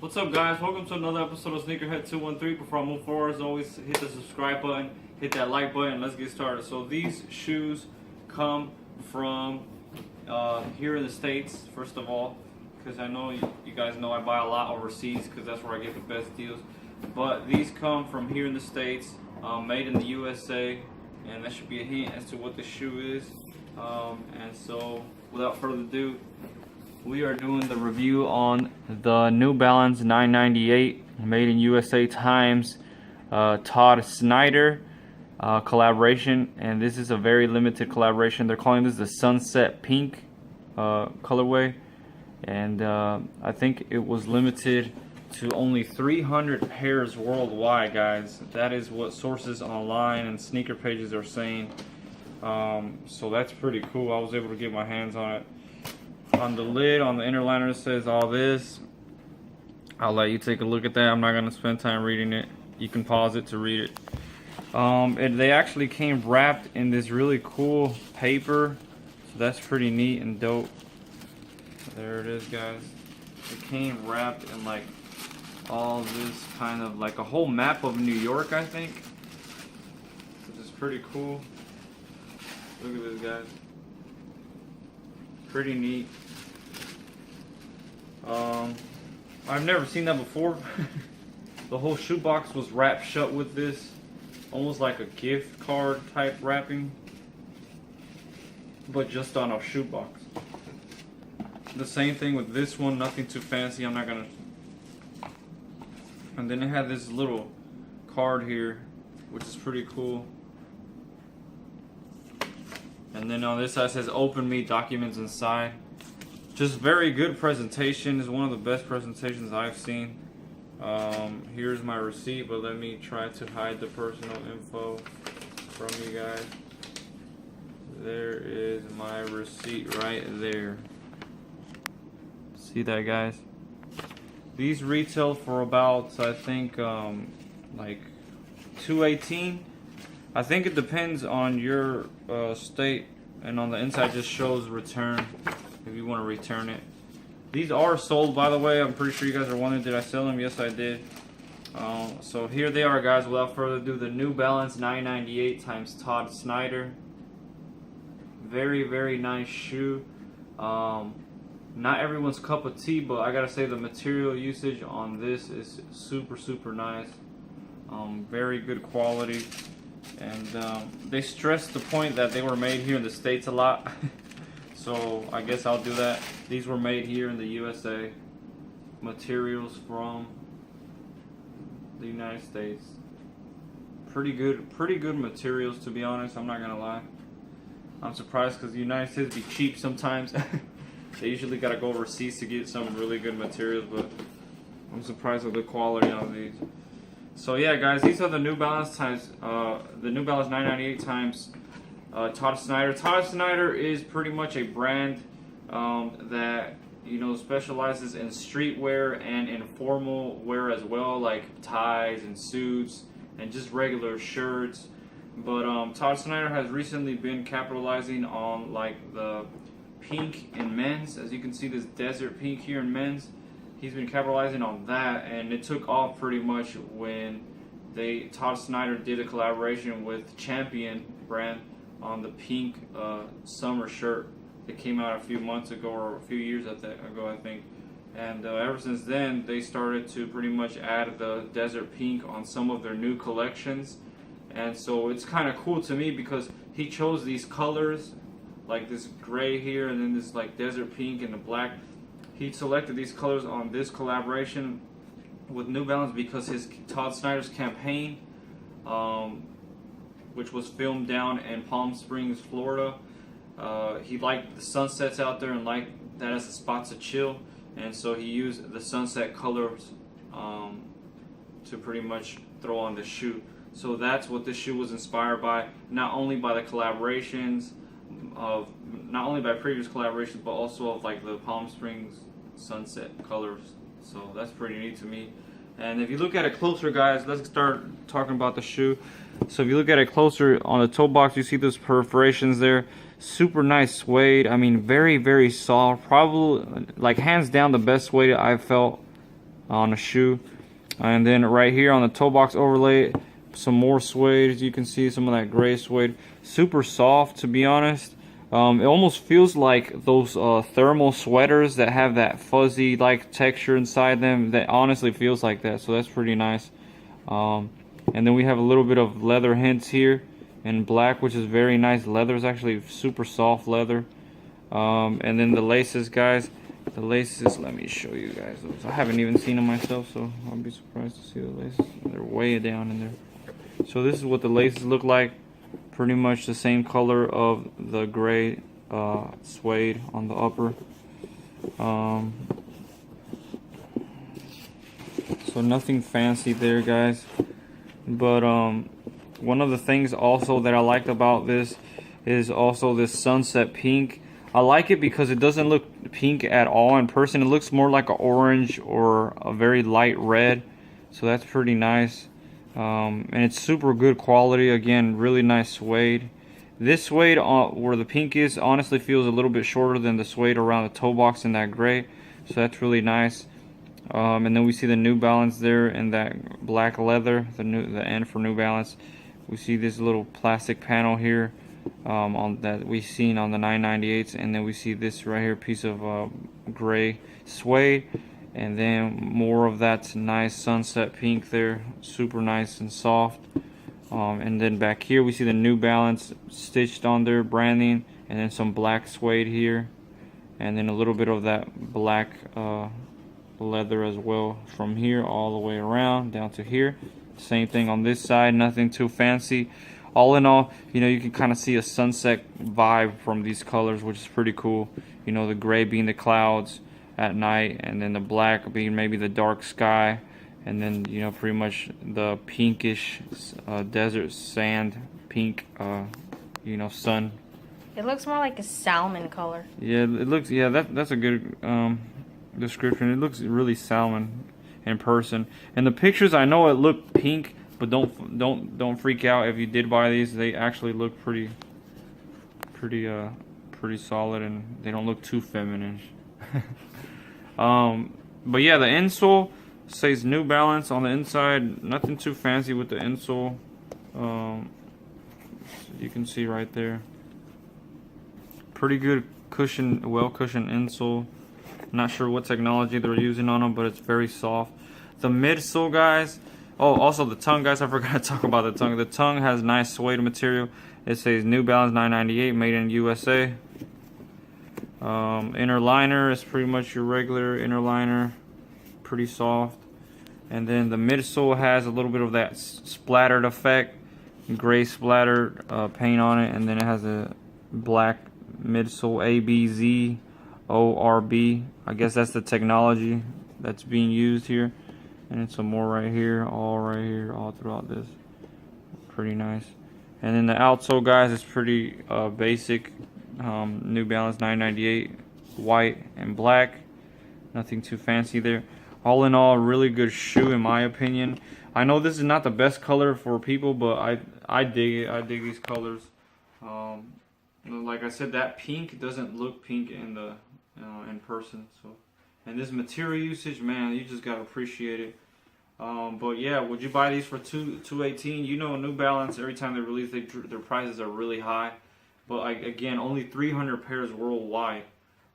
What's up, guys? Welcome to another episode of Sneakerhead 213. Before I move forward, as always, hit the subscribe button, hit that like button. Let's get started. So these shoes come from here in the States, first of all, because I know you guys know I buy a lot overseas because that's where I get the best deals. But these come from here in the States, made in the USA, and that should be a hint as to what the shoe is. And so, without further ado, we are doing the review on the New Balance 998 made in USA times Todd Snyder collaboration, and this is a very limited collaboration. They're calling this the Sunset Pink colorway, and I think it was limited to only 300 pairs worldwide, guys. That is what sources online and sneaker pages are saying. So that's pretty cool. I was able to get my hands on it. On the lid, on the inner liner, it says all this. I'll let you take a look at that. I'm not going to spend time reading it. You can pause it to read it. And they actually came wrapped in this really cool paper. So that's pretty neat and dope. There it is, guys. It came wrapped in like all this kind of like a whole map of New York, I think. Which is pretty cool. Look at this, guys. Pretty neat. I've never seen that before. The whole shoebox was wrapped shut with this, almost like a gift card type wrapping, but just on a shoebox. The same thing with this one, nothing too fancy. I'm not gonna. And then it had this little card here, which is pretty cool. And then on this side it says "Open Me," documents inside. Just very good presentation. It's one of the best presentations I've seen. Here's my receipt, but let me try to hide the personal info from you guys. There is my receipt right there. See that, guys? These retail for about, I think, like $218. I think it depends on your state, and on the inside just shows return if you want to return it. These are sold, by the way. I'm pretty sure you guys are wondering, did I sell them? Yes, I did. So here they are, guys. Without further ado, the New Balance 998 times Todd Snyder. Very, very nice shoe. Not everyone's cup of tea, but I gotta say the material usage on this is super, super nice. Very good quality. And they stressed the point that they were made here in the States a lot. So I guess I'll do that. These were made here in the USA. Materials from the United States. Pretty good materials, to be honest. I'm not gonna lie. I'm surprised because the United States be cheap sometimes. They usually gotta go overseas to get some really good materials, but I'm surprised with the quality on these. So yeah, guys, these are the New Balance times the New Balance 998 times Todd Snyder. Todd Snyder is pretty much a brand that, you know, specializes in streetwear and in formal wear as well, like ties and suits and just regular shirts. But Todd Snyder has recently been capitalizing on like the pink in men's. As you can see, this desert pink here in men's. He's been capitalizing on that, and it took off pretty much when Todd Snyder did a collaboration with Champion brand on the pink summer shirt that came out a few months ago, or a few years ago, I think. And ever since then, they started to pretty much add the desert pink on some of their new collections. And so it's kind of cool to me because he chose these colors, like this gray here, and then this like desert pink and the black. He selected these colors on this collaboration with New Balance because his Todd Snyder's campaign, which was filmed down in Palm Springs, Florida, he liked the sunsets out there and liked that as a spot to chill, and so he used the sunset colors to pretty much throw on the shoe. So that's what this shoe was inspired by, not only by the collaborations of, not only by previous collaborations, but also of like the Palm Springs sunset colors. So that's pretty neat to me. And if you look at it closer, guys, let's start talking about the shoe. So if you look at it closer, on the toe box, you see those perforations there. Super nice suede. I mean, very, very soft. Probably, like, hands down the best suede I've felt on the shoe. And then right here on the toe box overlay, some more suede. As you can see, some of that gray suede. Super soft, to be honest. It almost feels like those thermal sweaters that have that fuzzy like texture inside them. That honestly feels like that, so that's pretty nice. And then we have a little bit of leather hints here in black, which is very nice. Leather is actually super soft leather. And then the laces, guys. The laces, let me show you guys those. I haven't even seen them myself, so I'll be surprised to see the laces. They're way down in there. So this is what the laces look like. Pretty much the same color of the gray suede on the upper. So nothing fancy there, guys. But one of the things also that I liked about this is also this sunset pink. I like it because it doesn't look pink at all in person. It looks more like an orange or a very light red. So that's pretty nice. And it's super good quality. Again, really nice suede. This suede where the pink is honestly feels a little bit shorter than the suede around the toe box in that gray. So that's really nice. And then we see the New Balance there in that black leather, the end for New Balance. We see this little plastic panel here on that we seen on the 998s, and then we see this right here piece of gray suede, and then more of that nice sunset pink there, super nice and soft. And then back here we see the New Balance stitched on there, branding, and then some black suede here, and then a little bit of that black leather as well from here all the way around down to here. Same thing on this side, nothing too fancy. All in all, you know, you can kind of see a sunset vibe from these colors, which is pretty cool. You know, the gray being the clouds at night, and then the black being maybe the dark sky, and then, you know, pretty much the pinkish desert sand pink, you know, sun. It looks more like a salmon color. Yeah, it looks, yeah, that's a good description. It looks really salmon in person. In the pictures, I know it looked pink, but don't freak out if you did buy these. They actually look pretty solid, and they don't look too feminine. But yeah, the insole says New Balance on the inside. Nothing too fancy with the insole. You can see right there. Pretty good cushion, well cushioned insole. Not sure what technology they're using on them, but it's very soft. The midsole, guys. Oh, also the tongue, guys. I forgot to talk about the tongue. The tongue has nice suede material. It says New Balance 998, made in USA. Inner liner is pretty much your regular inner liner, pretty soft. And then the midsole has a little bit of that splattered effect, gray splattered paint on it, and then it has a black midsole ABZ ORB. I guess that's the technology that's being used here. And then some more right here, all throughout this. Pretty nice. And then the outsole, guys, is pretty basic. New Balance 998, white and black. Nothing too fancy there. All in all, really good shoe in my opinion. I know this is not the best color for people, but I dig it. I dig these colors. Like I said, that pink doesn't look pink in the in person. So, and this material usage, man, you just gotta appreciate it. But yeah, would you buy these for $218? You know, New Balance, every time they release, their prices are really high. But again, only 300 pairs worldwide.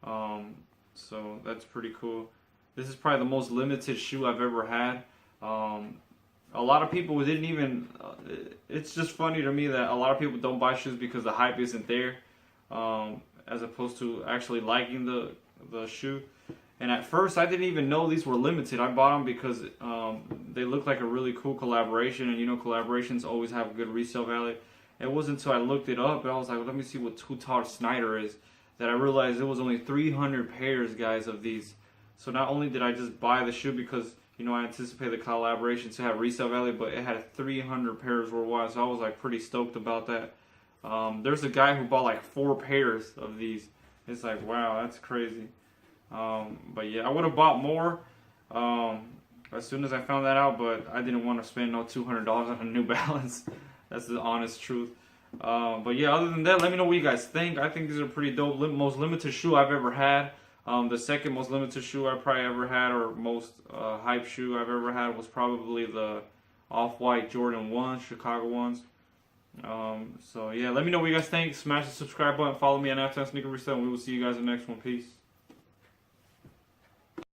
So that's pretty cool. This is probably the most limited shoe I've ever had. A lot of people didn't even. It's just funny to me that a lot of people don't buy shoes because the hype isn't there, as opposed to actually liking the shoe. And at first, I didn't even know these were limited. I bought them because they look like a really cool collaboration, and you know, collaborations always have a good resale value. It wasn't until I looked it up and I was like, well, let me see who Todd Snyder is, that I realized it was only 300 pairs, guys, of these. So not only did I just buy the shoe because, you know, I anticipated the collaboration to have resale value, but it had 300 pairs worldwide, so I was like pretty stoked about that. There's a guy who bought like 4 pairs of these. It's like, wow, that's crazy. But yeah, I would have bought more as soon as I found that out, but I didn't want to spend no $200 on a New Balance. That's the honest truth. But yeah, other than that, let me know what you guys think. I think these are pretty dope. Most limited shoe I've ever had. The second most limited shoe I probably ever had, or most hype shoe I've ever had, was probably the Off-White Jordan 1, Chicago ones. So yeah, let me know what you guys think. Smash the subscribe button. Follow me on Sneaker Reset, and we will see you guys in the next one. Peace.